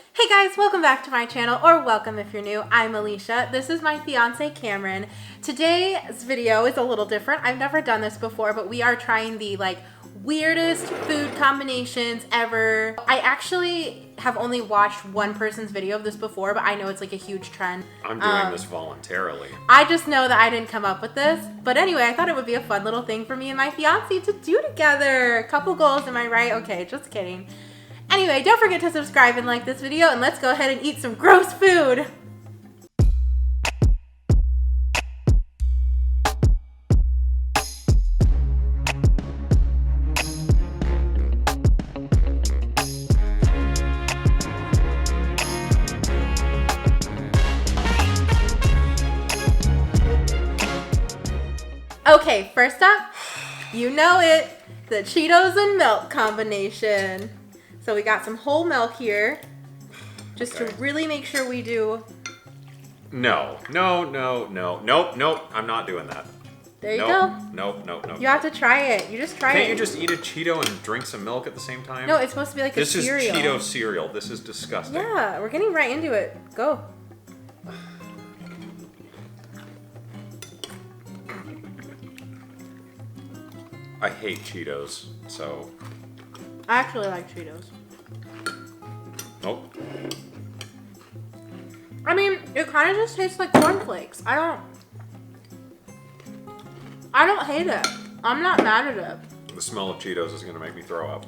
Hey guys, welcome back to my channel, or welcome if you're new. I'm Alicia. This is my fiance Cameron. Today's video is a little different. I've never done this before, but we are trying the weirdest food combinations ever. I actually have only watched one person's video of this before, but I know it's like a huge trend. I'm doing this voluntarily. I just know that I didn't come up with this. But anyway, I thought it would be a fun little thing for me and my fiance to do together. Couple goals, am I right? Okay, just kidding. Anyway, don't forget to subscribe and like this video, and let's go ahead and eat some gross food. Okay, first up, you know it, the Cheetos and milk combination. So we got some whole milk here, just to really make sure we do. No. Nope. I'm not doing that. There you go. Nope. You have to try it. You just try it. Can't you just eat a Cheeto and drink some milk at the same time? No, it's supposed to be like a cereal. This is Cheeto cereal. This is disgusting. Yeah, we're getting right into it. Go. I hate Cheetos, so. I actually like Cheetos. Nope. I mean, it kind of just tastes like cornflakes. I don't hate it. I'm not mad at it. The smell of Cheetos is gonna make me throw up.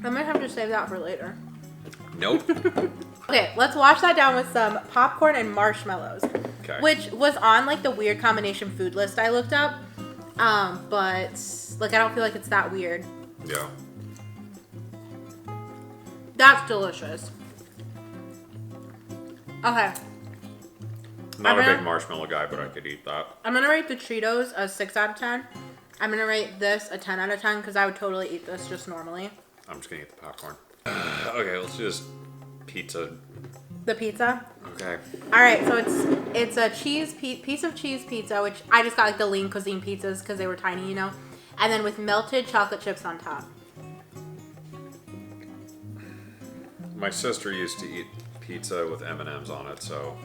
I might have to save that for later. Nope. Okay, let's wash that down with some popcorn and marshmallows. Okay. Which was on the weird combination food list I looked up. But I don't feel like it's that weird. Yeah. That's delicious. Okay. Not a big marshmallow guy, but I could eat that. I'm gonna rate the Cheetos a 6 out of 10. I'm gonna rate this a 10 out of 10 because I would totally eat this just normally. I'm just gonna eat the popcorn. Okay, let's do this pizza. The pizza? Okay. Alright, so it's a piece of cheese pizza, which I just got the lean cuisine pizzas because they were tiny, you know? And then with melted chocolate chips on top. My sister used to eat pizza with M&Ms on it, so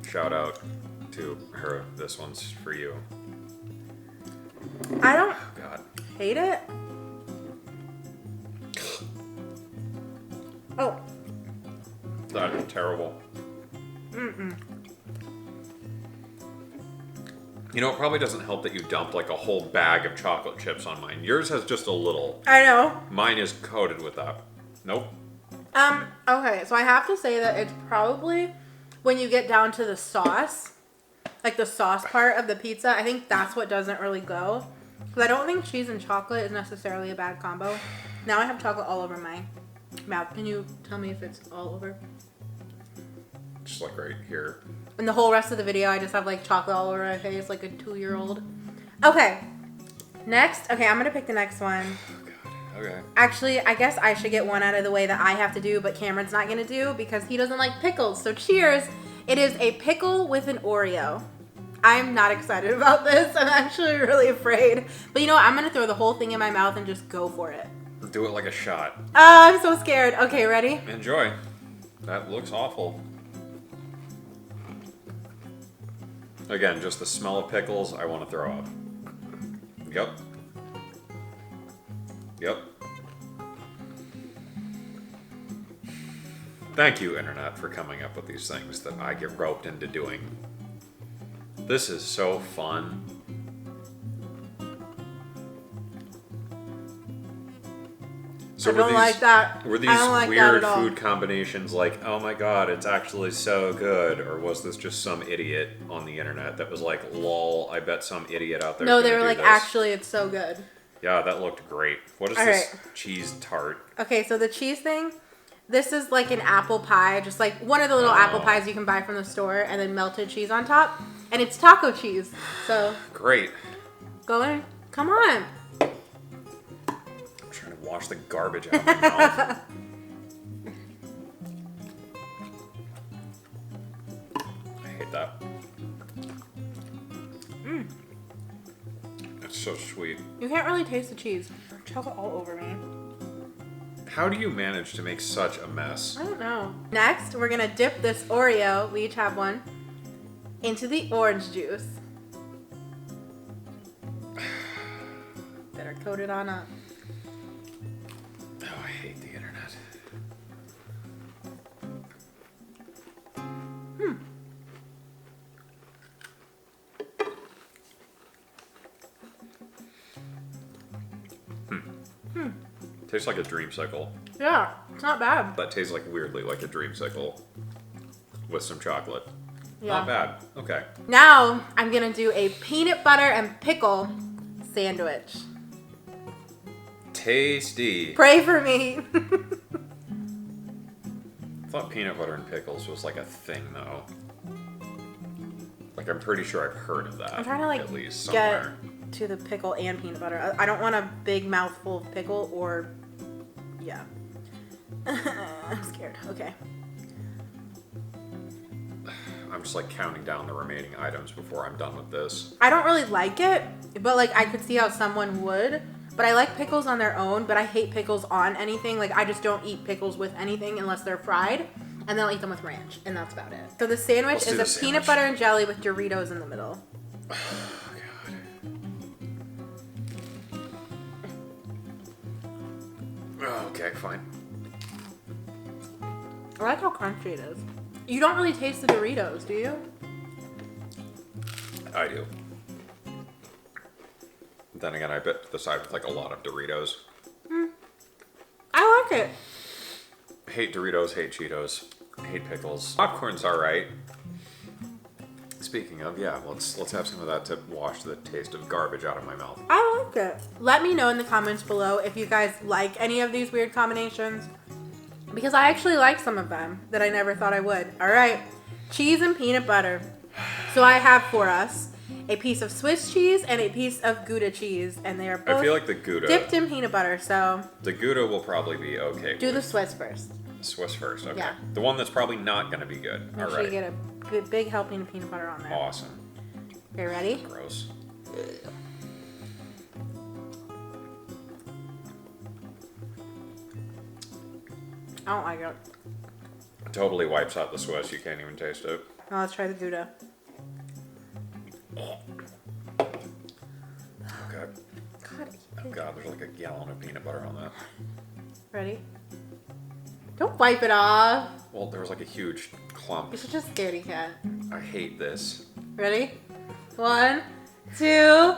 shout out to her. This one's for you. I don't God. hate it. Oh. That is terrible. You know, it probably doesn't help that you dumped a whole bag of chocolate chips on mine. Yours has just a little. I know. Mine is coated with that. Nope. Okay, so I have to say that it's probably when you get down to the sauce, the sauce part of the pizza, I think that's what doesn't really go. Because I don't think cheese and chocolate is necessarily a bad combo. Now I have chocolate all over my mouth. Can you tell me if it's all over? Just right here. And the whole rest of the video, I just have chocolate all over my face like a 2-year-old. Okay. Next. Okay, I'm going to pick the next one. Okay. Actually, I guess I should get one out of the way that I have to do, but Cameron's not going to do because he doesn't like pickles. So cheers. It is a pickle with an Oreo. I'm not excited about this. I'm actually really afraid. But you know what? I'm going to throw the whole thing in my mouth and just go for it. Do it like a shot. I'm so scared. Okay, ready? Enjoy. That looks awful. Again, just the smell of pickles, I want to throw up. Yep. Thank you, Internet, for coming up with these things that I get roped into doing. This is so fun. So I don't like that. Were these weird food combinations oh my god, it's actually so good? Or was this just some idiot on the internet that was lol, I bet some idiot out there. No, they were actually, it's so good. Yeah, that looked great. What is this cheese tart? Okay, so the cheese thing, this is an apple pie, just one of the little apple pies you can buy from the store, and then melted cheese on top. And it's taco cheese. So. Great. Go in. Come on. I'm trying to wash the garbage out of my mouth. I hate that. It's so sweet. You can't really taste the cheese. Chocolate all over me. How do you manage to make such a mess? I don't know. Next, we're gonna dip this Oreo, we each have one, into the orange juice. Better coat it on up. Oh, I hate the internet. Tastes like a dreamsicle. Yeah, it's not bad. That tastes like weirdly like a dreamsicle with some chocolate. Yeah. Not bad. Okay. Now, I'm gonna do a peanut butter and pickle sandwich. Tasty. Pray for me. I thought peanut butter and pickles was like a thing though. Like I'm pretty sure I've heard of that. I'm trying to like at least get somewhere. to the pickle and peanut butter. I don't want a big mouthful of pickle or, yeah. I'm scared. Okay. I'm just like counting down the remaining items before I'm done with this. I don't really like it, but like I could see how someone would. But I like pickles on their own, but I hate pickles on anything. Like I just don't eat pickles with anything unless they're fried. And then I'll eat them with ranch, and that's about it. So the sandwich Let's do is the a peanut sandwich. butter and jelly with Doritos in the middle. Oh god. Okay, fine. I like how crunchy it is. You don't really taste the Doritos, do you? I do. Then again, I bit the side with like a lot of Doritos. I like it. Hate Doritos, hate Cheetos, hate pickles. Popcorn's alright. Speaking of, yeah, let's have some of that to wash the taste of garbage out of my mouth. I like it. Let me know in the comments below if you guys like any of these weird combinations. Because I actually like some of them that I never thought I would. Alright, cheese and peanut butter. So I have for us a piece of Swiss cheese and a piece of Gouda cheese. And they are both I feel like the Gouda, dipped in peanut butter. So the Gouda will probably be okay. do the with Swiss first. Swiss first, okay. Yeah. The one that's probably not going to be good. Make sure you get a good big helping of peanut butter on there. Awesome. Okay, ready? Gross. I don't like it. It totally wipes out the Swiss. You can't even taste it. Now let's try the Gouda. Okay. God, Oh god, there's like a gallon of peanut butter on that. ready? Don't wipe it off. Well, there was like a huge clump. You're such a scaredy cat. I hate this. Ready? 1, 2.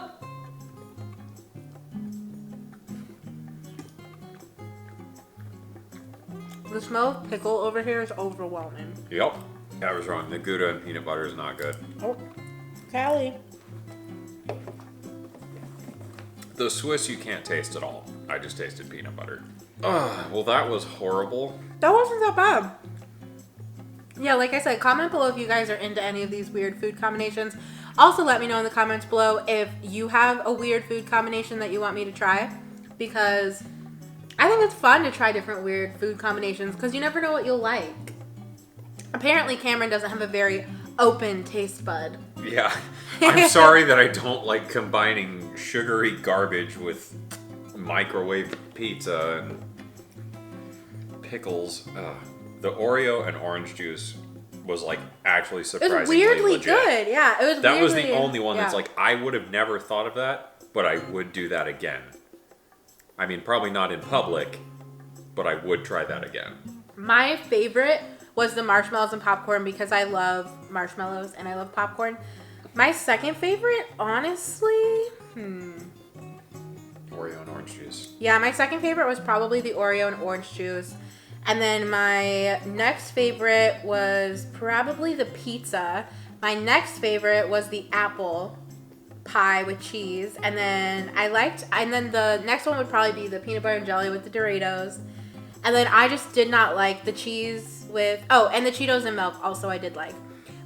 The smell of pickle over here is overwhelming. Yep. I was wrong. The Gouda and peanut butter is not good. Oh, Callie. The Swiss you can't taste at all. I just tasted peanut butter. Well, that was horrible. That wasn't that bad. Yeah, like I said, comment below if you guys are into any of these weird food combinations. Also, let me know in the comments below if you have a weird food combination that you want me to try. Because I think it's fun to try different weird food combinations because you never know what you'll like. Apparently, Cameron doesn't have a very open taste bud. Yeah. I'm sorry that I don't like combining sugary garbage with microwave pizza and pickles. The Oreo and orange juice was like actually It was surprisingly weirdly legit. good. Yeah, it was That was the weirdly- only one that's yeah. like, I would have never thought of that, but I would do that again. I mean, probably not in public, but I would try that again. My favorite was the marshmallows and popcorn because I love marshmallows and I love popcorn. My second favorite, honestly, Oreo and orange juice. yeah, my second favorite was probably the Oreo and orange juice. And then my next favorite was probably the pizza. My next favorite was the apple pie with cheese. And then the next one would probably be the peanut butter and jelly with the Doritos. And then I just did not like the cheese with, and the Cheetos and milk also I did like.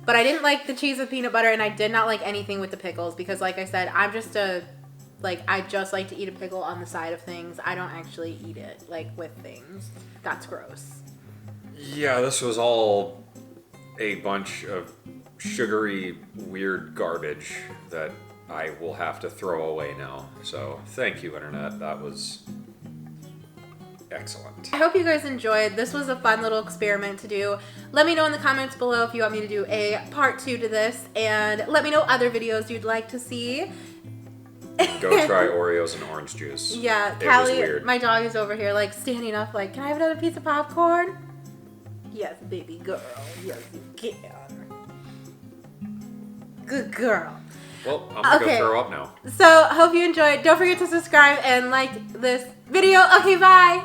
But I didn't like the cheese with peanut butter, and I did not like anything with the pickles because, like I said, I just like to eat a pickle on the side of things. I don't actually eat it, like, with things. That's gross. Yeah, this was all a bunch of sugary, weird garbage that I will have to throw away now. So, thank you, Internet. That was excellent. I hope you guys enjoyed. This was a fun little experiment to do. Let me know in the comments below if you want me to do a part 2 to this, and let me know other videos you'd like to see. Go try Oreos and orange juice. Yeah, It was Callie, weird. my dog is over here like standing up like, can I have another piece of popcorn? Yes, baby girl. Yes, you can. Good girl. Well, I'm gonna go throw up now. So, hope you enjoyed. Don't forget to subscribe and like this video. Okay, bye.